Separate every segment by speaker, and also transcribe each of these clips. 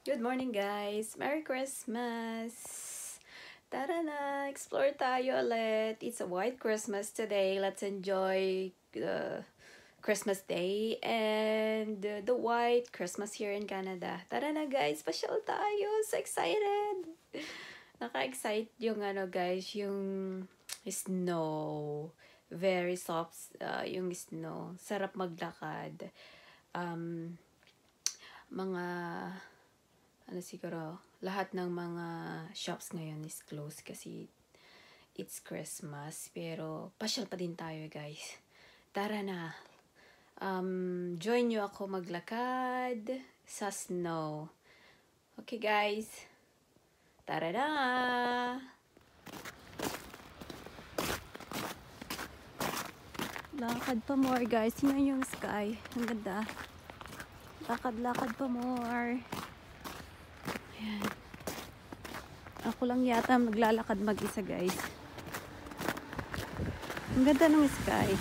Speaker 1: Good morning guys! Merry Christmas! Tara na! Explore tayo ulit! It's a white Christmas today. Let's enjoy the Christmas Day and the white Christmas here in Canada. Tara na guys! Pasyal tayo! So excited! Naka-excite yung guys, yung snow. Very soft yung snow. Sarap maglakad. Mga siguro, lahat ng mga shops ngayon is closed kasi it's Christmas. Pero, pasyal pa din tayo, guys. Tara na. Join nyo ako maglakad sa snow. Okay, guys. Tara na! Lakad pa more, guys. Tingnan yung sky. Ang ganda. Lakad-lakad pa more. Ayan. Ako lang yata maglalakad mag-isa, guys. Ang ganda ng sky.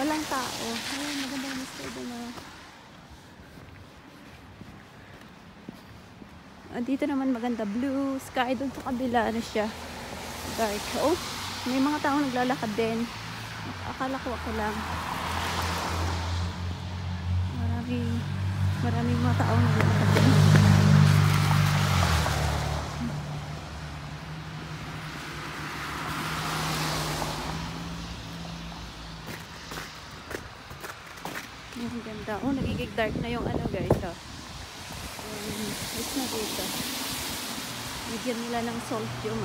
Speaker 1: Walang tao. Ayan, maganda yung sky doon. Dito naman maganda. Blue sky. Doon sa kabila na siya. Dark. Oh, may mga tao naglalakad din. Akala ko ako lang. Maraming mga tao naglalakad din. Ang ganda. Oh, nagiging dark na yung guys. Oh. It's na dito. Bigyan nila ng salt yung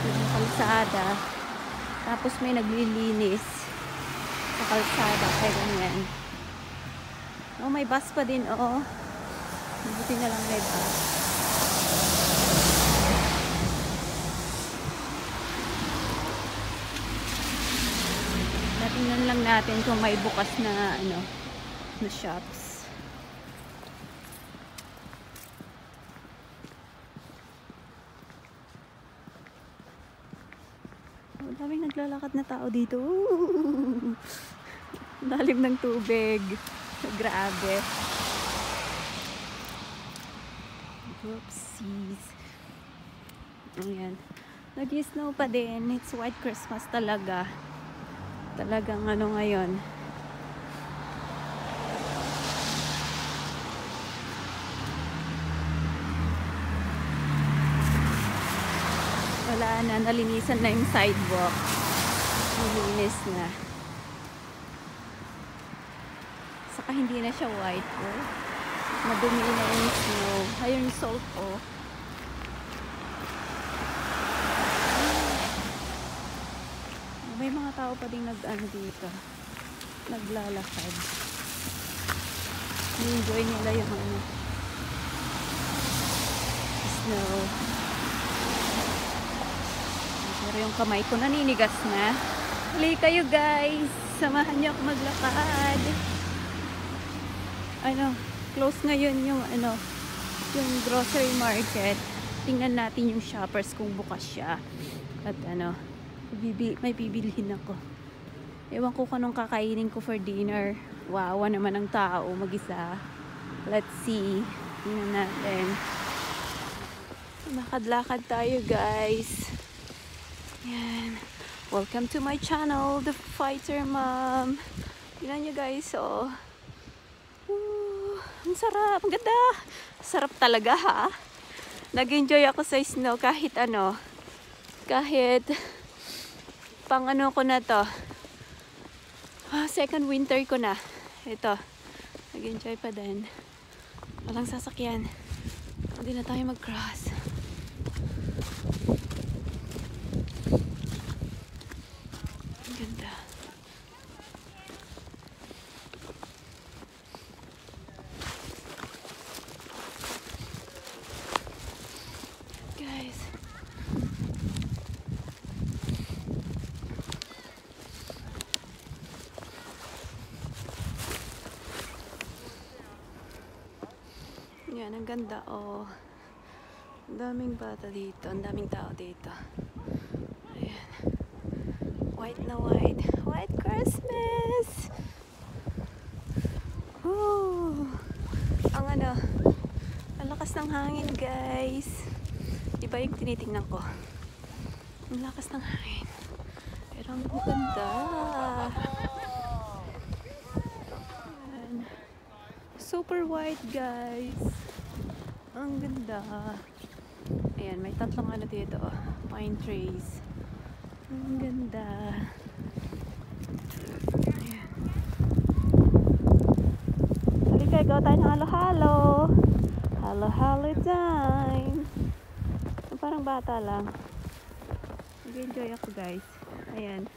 Speaker 1: yung kalsada. Tapos may naglilinis sa kalsada. Kaya ganyan. Oh, may bus pa din. Oh. Mabuti na lang may bus. Tingnan lang natin kung may bukas na na shops. Oh, daming naglalakad na tao dito. Lalim ng tubig. Grabe. Oopsies. Ayan. Nag-snow pa din. It's white Christmas talaga. Talagang ngayon. Wala na, nalinisan na yung sidewalk. Nalinis na. Saka hindi na siya white. Oh. Madumi na yung snow. Ayun yung salt, oh. May mga tao pa din dito. Naglalakad. Enjoy nila yung snow. Pero yung kamay ko naninigas na. Hali kayo guys. Samahan niyo ako maglakad. Close ngayon yung yung grocery market. Tingnan natin yung shoppers kung bukas siya. At may bibilhin ako. Ewan ko kanong kakainin ko for dinner. Wawa naman ang tao mag-isa. Let's see. Tingnan natin. Lakad-lakad tayo guys. Yan. Welcome to my channel, The Fighter Mom. Tingnan nyo guys, oh. Ang sarap. Ang ganda. Sarap talaga ha. Nag-enjoy ako sa snow kahit kahit pang ko na to. Second winter ko na. Ito. Nag-enjoy pa din. Walang sasakyan. Hindi na tayo mag-cross. Ang ganda. Guys. Yan, ang ganda, oh. Ang daming bata dito. Ang daming tao dito. Ayan. White na white. White Christmas! Woo! Ang lakas ng hangin, guys. Iba yung tinitingnan ko. Ang lakas ng hangin. Pero ang ganda. Ayan. Super white, guys. Ang ganda. Ayan, may tatlong ano dito. Pine trees. Ang ganda. Ayan. Halika, gawa tayo ng halo-halo. Halo-halo time. Parang bata lang. Nag-enjoy ako, guys. Ayan.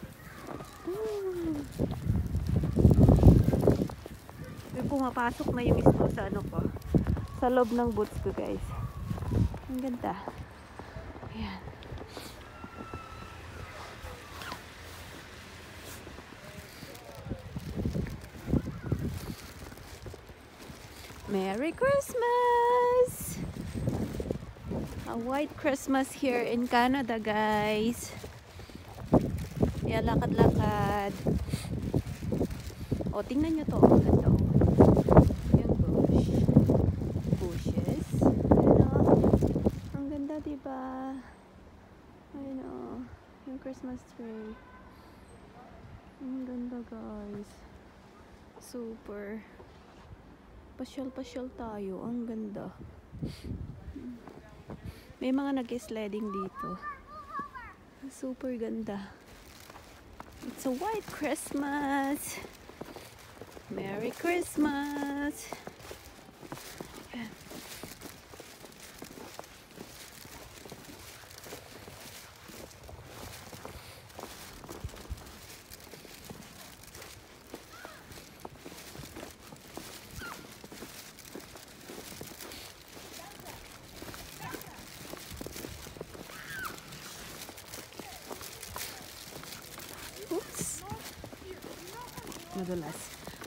Speaker 1: May pumapasok na yung snow sa ano ko. Sa loob ng boots ko, guys. Ang ganda. Ayan. Merry Christmas! A white Christmas here in Canada, guys. Kaya lakad-lakad. O, tingnan nyo to. Ang ganda, o. Yung bush. Bushes. Ayan, o. Ang ganda, diba? Ayan, o. Yung Christmas tree. Ang ganda, guys. Super. Pasyal-pasyal tayo. Ang ganda. May mga nag-sledding dito. Super ganda. It's a white Christmas. Merry Christmas. Ayan.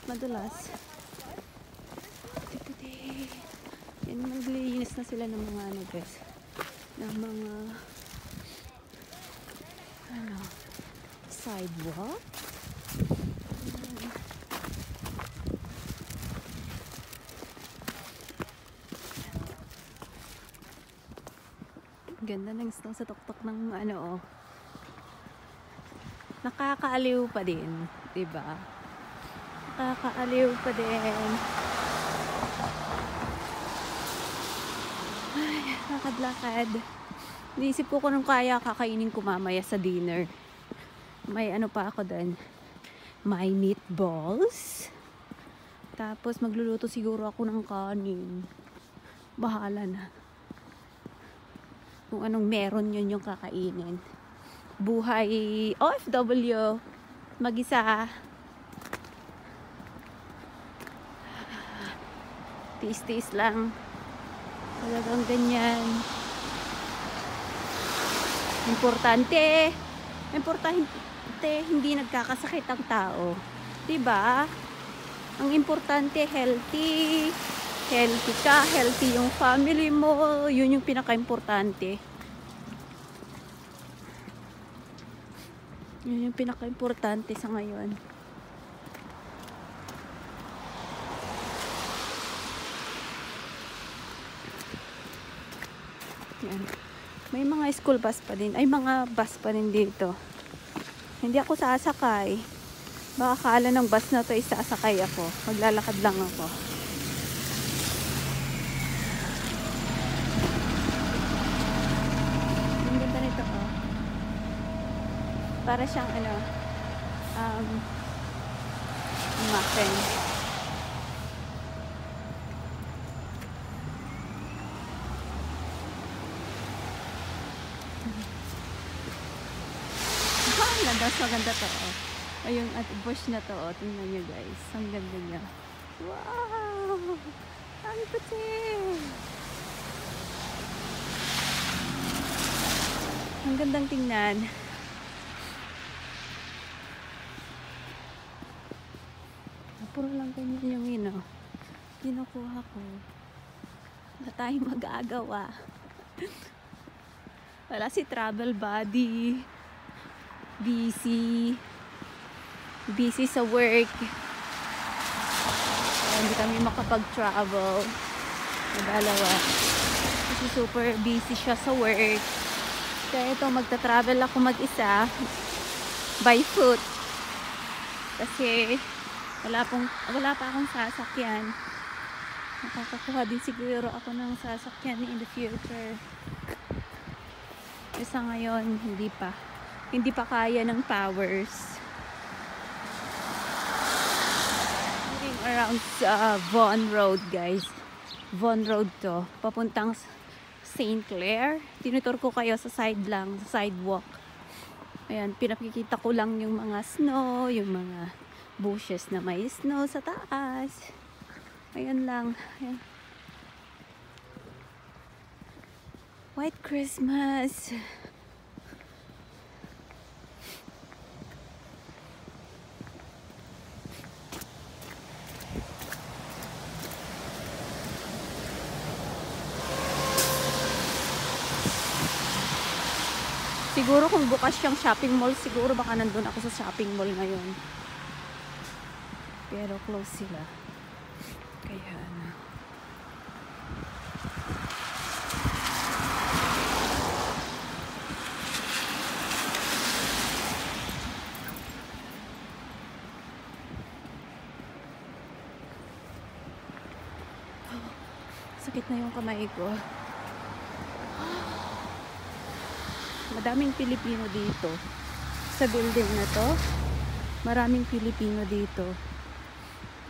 Speaker 1: Madulas. Puti-puti. Yan, maglilinis na sila ng mga ano, guys. Ng mga sidewalk. Ganda ng snow sa tuktok ng ano, oh. Nakakaaliw pa din, diba? Nakakaaliw pa din. Ay, lakad-lakad. Naisip ko kung kaya kakainin ko mamaya sa dinner. May ano pa ako doon. May meatballs. Tapos magluluto siguro ako ng kanin. Bahala na. Kung anong meron yun yung kakainin. Buhay OFW. Mag-isa. Tiis-tiis lang. Talagang ganyan. Importante hindi nagkakasakit ang tao. Diba? Ang importante healthy. Healthy ka, healthy yung family mo. Yun yung pinaka-importante. Yun yung pinaka-importante sa ngayon. Yan. May mga school bus pa din. Ay, mga bus pa din dito. Hindi ako sasakay. Baka akala ng bus na to ay sasakay ako. Maglalakad lang ako. Ang ganda nito, oh. Para siyang ano, muffin. Maganda to, oh. Ayun, at bush na to, oh. Tingnan nyo, guys. Ang ganda niya. Wow! Ang puti! Ang gandang tingnan. Puro lang ganyan yung kinukuha ko. Wala tayong mag-aagawa. Wala si travel buddy. Busy sa work. Kaya hindi kami makapag-travel. Dalawa. Kasi super busy siya sa work. Kaya ito, magta-travel ako mag-isa by foot. Kasi wala pa akong sasakyan. Makakakuha din siguro ako ng sasakyan in the future. Isa ngayon, hindi pa kaya ng powers. Moving around Vaughan Road, guys. Vaughan Road to, papuntang St. Clair. Tinutur ko kayo sa side lang, sa sidewalk. Ayan, pinapakita ko lang yung mga snow, yung mga bushes na may snow sa taas. Ayan lang. Ayan. White Christmas. Siguro kung bukas yung shopping mall, siguro baka nandun ako sa shopping mall ngayon. Pero close sila. Kaya na. Sakit na yung kamay ko. Madaming Pilipino dito. Sa building na to, maraming Pilipino dito.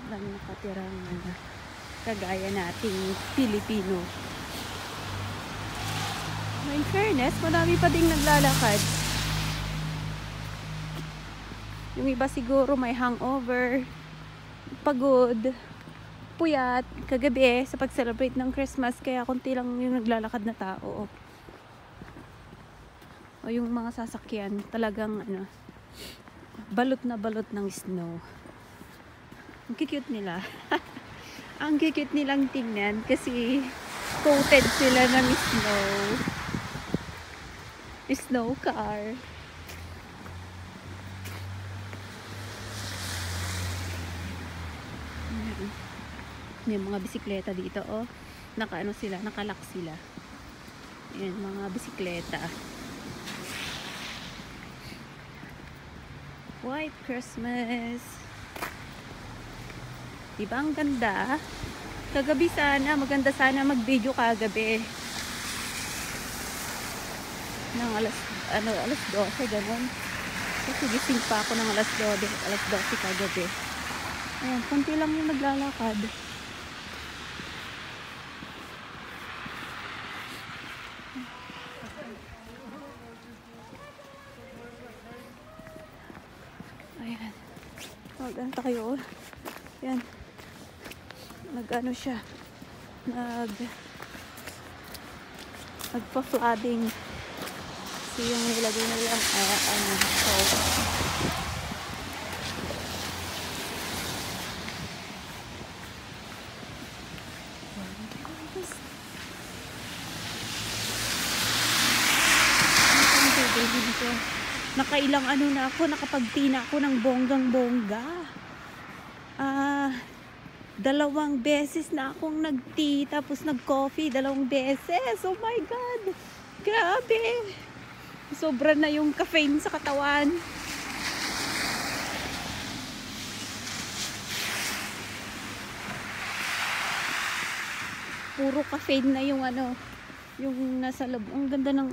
Speaker 1: Maraming nakatirang kagaya nating Pilipino. In fairness, madami pa ding naglalakad. Yung iba siguro may hangover, pagod, puyat, kagabi sa pag-celebrate ng Christmas, kaya konti lang yung naglalakad na tao. O yung mga sasakyan, talagang balot na balot ng snow. Ang cute nila. Ang cute nilang tingnan kasi coated sila ng snow. Snow car. Yung mga bisikleta dito, oh. Nakalak sila. Ayan, mga bisikleta. White Christmas. Diba ang ganda? Kagabi sana, maganda sana mag-video kagabi. Nang alas 12, ganun. Kasi gising pa ako ng alas 12 kagabi. Ayan, konti lang yung naglalakad. Ayan. Maganda kayo. Ayan. Nag-ano siya. Nagpa-flooding. Kasi yung nilagay na lang salt. Nakailang na ako, nakapagtina ako ng bonggang-bongga. 2 beses na akong nag-tea, tapos nag-coffee, 2 beses. Oh my God! Grabe! Sobra na yung caffeine sa katawan. Puro caffeine na yung yung nasa loob. Ang ganda ng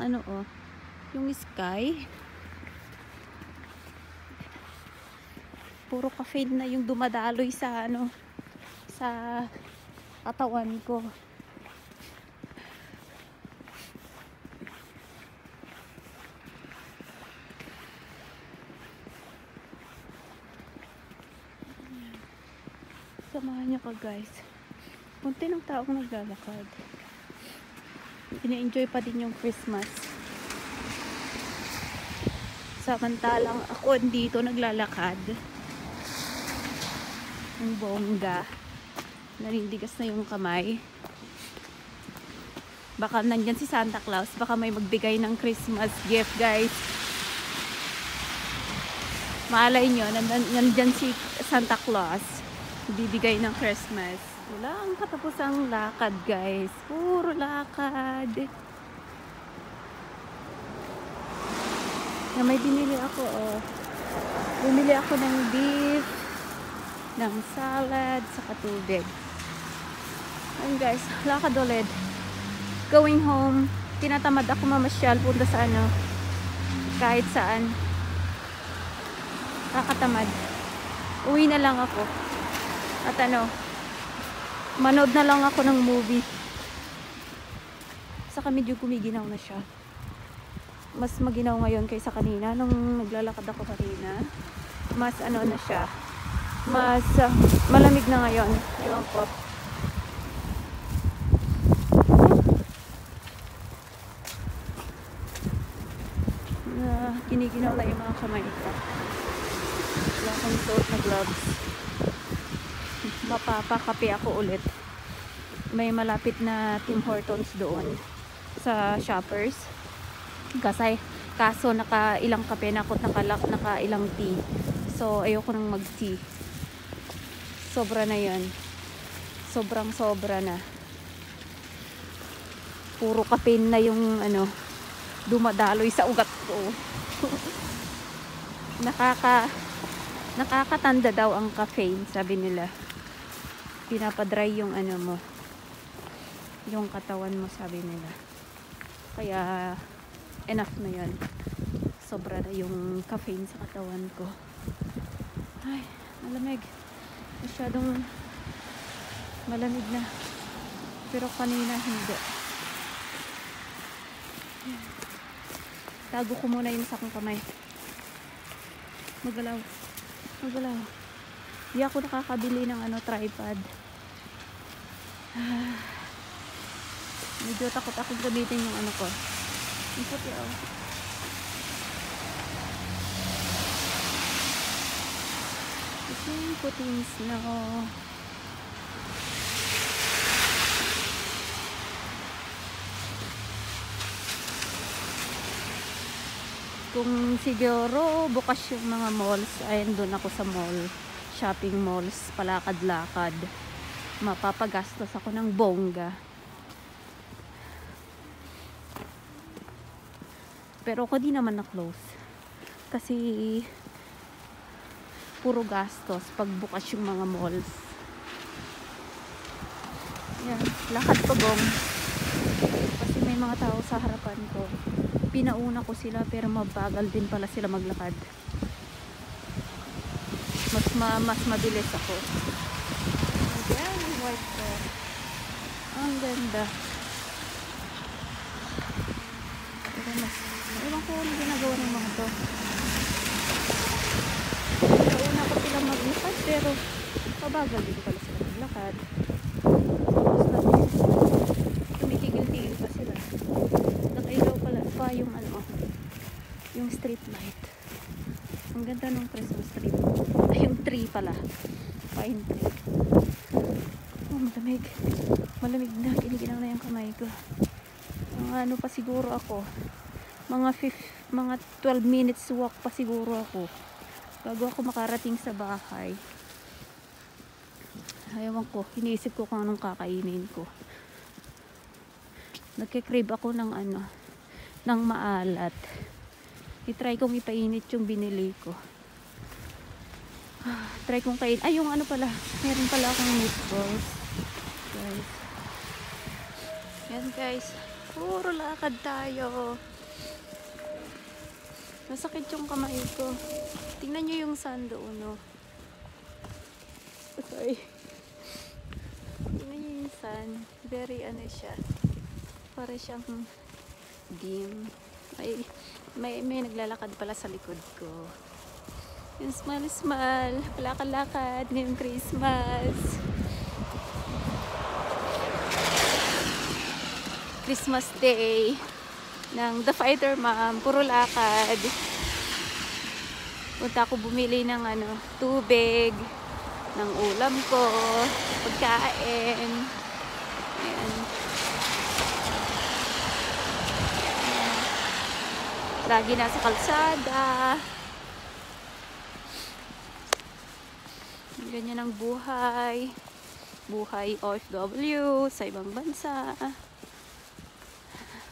Speaker 1: yung sky. Puro caffeine na yung dumadaloy sa sa katawan ko. Samahan niyo ka, guys. Punti ng tao naglalakad. Ina-enjoy pa din yung Christmas. Samantalang ako dito naglalakad. Ang bongga. Nanindigas na yung kamay. Baka nandyan si Santa Claus. Baka may magbigay ng Christmas gift, guys. Malay nyo, nandyan si Santa Claus. Bibigay ng Christmas. Wala ang katapusang lakad, guys. Puro lakad. Na may binili ako, oh. Bumili ako ng beef, ng salad, saka tubig. Ayun, guys, lakad ulit. Going home. Tinatamad ako mamasyal, punta sa ano, kahit saan. Kakatamad. Uwi na lang ako. At ano, manood na lang ako ng movie. Saka medyo gumiginaw na siya. Mas maginaw ngayon kaysa kanina. Nung naglalakad ako kanina, mas ano na siya. Mas malamig na ngayon. Ewan ko. Kiniginaw na yung mga kamay ko. Wala akong suot na gloves. Mapapakape ako ulit. May malapit na Tim Hortons doon sa Shoppers. Kaso nakailang kape na ako, nakailang tea. So ayoko nang mag tea. Sobra na yan. Sobrang sobra na. Puro kape na yung ano, dumadaloy sa ugat ko. Nakakatanda daw ang caffeine, sabi nila. Pinapadry yung ano mo, yung katawan mo, sabi nila. Kaya enough na yan. Sobra na yung caffeine sa katawan ko. Ay, malamig. Masyadong malamig na. Pero kanina hindi. Tago ko muna yung sakong kamay. Magalaw. Di ako nakakabili ng ano, tripod. Medyo takot akong gamitin yung ano ko. Yung puti, oh. Kasi yung puting snow. Kung siguro bukas yung mga malls, ayun, doon ako sa mall, shopping malls, palakad-lakad, mapapagastos ako ng bongga. Pero ako di naman na-close kasi puro gastos pag bukas yung mga malls. Yan, lakad pa bong kasi may mga tao sa harapan ko. Pinauna ko sila pero mabagal din pala sila maglakad. Mas mabilis ako. Ayan, white car. Ang ganda. Pero ewan ko ano ginagawa ng mga to. Pinauna ko sila maglakad pero mabagal din pala sila maglakad. Tumikigil-tigil pa sila. Nakailaw pala pa yung ano, yung street light. Ang ganda ng Christmas tree. Ay, yung tree pala. Pine tree. Oh, malamig na. Kiniginang na yung kamay ko. Mga ano pa siguro ako, mga 12 minutes walk pa siguro ako bago ako makarating sa bahay. Ayaw ko, iniisip ko kung anong kakainin ko. Nagkikrave ako ng ano, ng maalat. I-try kong ipainit yung binili ko. Try kong kain. Ay, yung ano pala, meron pala akong meatballs, guys. Yan, guys, puro lakad tayo. Masakit yung kamay ko. Tingnan nyo yung sun doon, no? Sorry. Tingnan nyo yung sun. Very ano siya, para siyang dim. May naglalakad pala sa likod ko. Yung smile. Lakad-lakad ngayong Christmas. Christmas Day ng The Fighter Mom. Puro lakad. Punta ako bumili ng ano, tubig, ng ulam ko, pagkain. Ayan. Lagi nasa kalsada. Ganyan ang buhay. buhay OFW sa ibang bansa.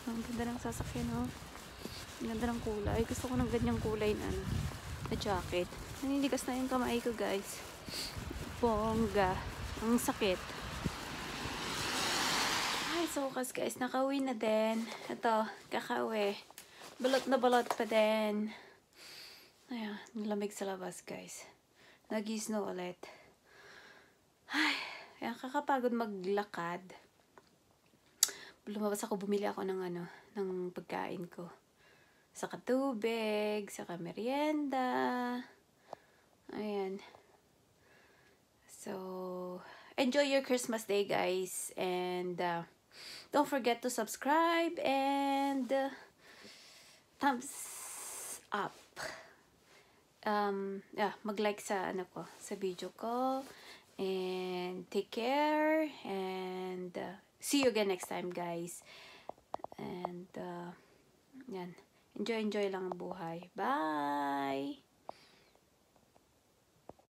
Speaker 1: Ang ganda ng sasakyan, oh. Ang ganda ng kulay. Gusto ko ng ganyang kulay na, na jacket. Naninigas na yung kamay ko, guys. Bongga. Ang sakit. Ay, so guys, nakauwi na din. Ito, kakauwi. Balot na balot pa din. Ayan, lamig sa labas, guys. Nag-snow ulit. Ay, ayan, kakapagod maglakad. Lumabas ako, bumili ako ng ng pagkain ko. Saka tubig, saka merienda. Ayan. So, enjoy your Christmas day, guys. And don't forget to subscribe and thumbs up. Yeah, mag-like sa sa video ko. And take care. And see you again next time, guys. And yan. Enjoy lang ang buhay. Bye!